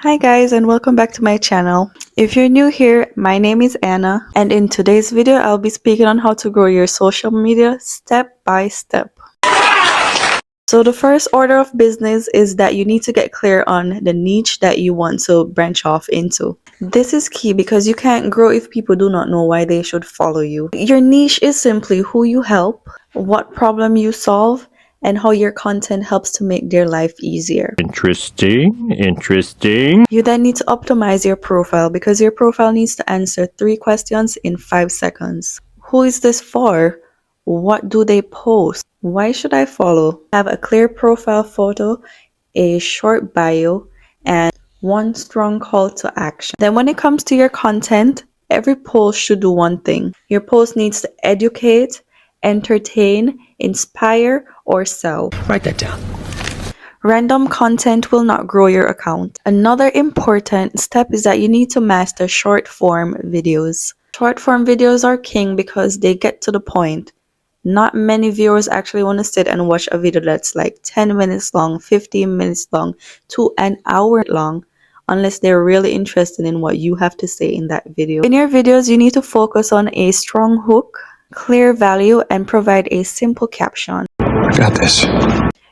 Hi guys, and welcome back to my channel. If you're new here, my name is Anna, and in today's video I'll be speaking on how to grow your social media step by step. So the first order of business is that you need to get clear on the niche that you want to branch off into. This is key because you can't grow if people do not know why they should follow you. Your niche is simply who you help, what problem you solve, and how your content helps to make their life easier. Interesting. You then need to optimize your profile because your profile needs to answer 3 questions in 5 seconds. Who is this for? What do they post? Why should I follow? Have a clear profile photo, a short bio, and one strong call to action. Then when it comes to your content, every post should do one thing. Your post needs to educate, entertain, inspire, or sell. Write that down. Random content will not grow your account. Another important step is that you need to master short form videos. Short form videos are king because they get to the point. Not many viewers actually want to sit and watch a video that's like 10 minutes long, 15 minutes long, to an hour long, unless they're really interested in what you have to say in that video. In your videos, you need to focus on a strong hook, clear value, and provide a simple caption. I got this.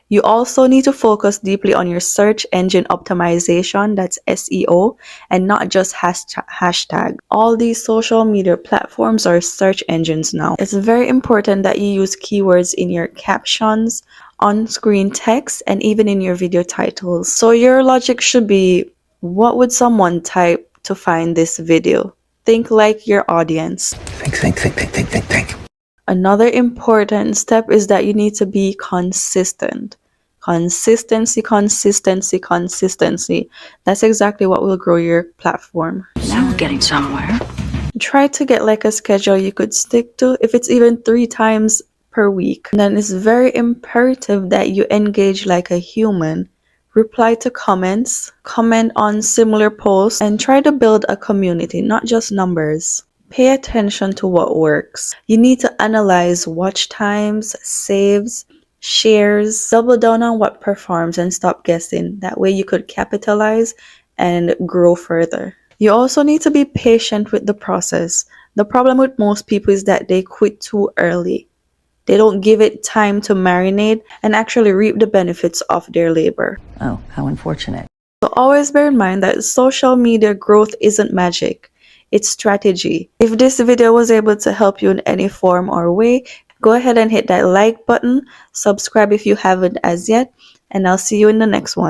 You also need to focus deeply on your search engine optimization, that's SEO, and not just hashtag. All these social media platforms are search engines now. It's very important that you use keywords in your captions, on-screen text, and even in your video titles. So your logic should be, what would someone type to find this video? Think like your audience. Think. Another important step is that you need to be consistent. Consistency. That's exactly what will grow your platform. Now we're getting somewhere. Try to get like a schedule you could stick to, if it's even 3 times per week. And then it's very imperative that you engage like a human. Reply to comments, comment on similar posts, and try to build a community, not just numbers. Pay attention to what works. You need to analyze watch times, saves, shares, double down on what performs and stop guessing. That way you could capitalize and grow further. You also need to be patient with the process. The problem with most people is that they quit too early. They don't give it time to marinate and actually reap the benefits of their labor. Oh, how unfortunate. So always bear in mind that social media growth isn't magic. It's strategy. If this video was able to help you in any form or way, go ahead and hit that like button, subscribe if you haven't as yet, and I'll see you in the next one.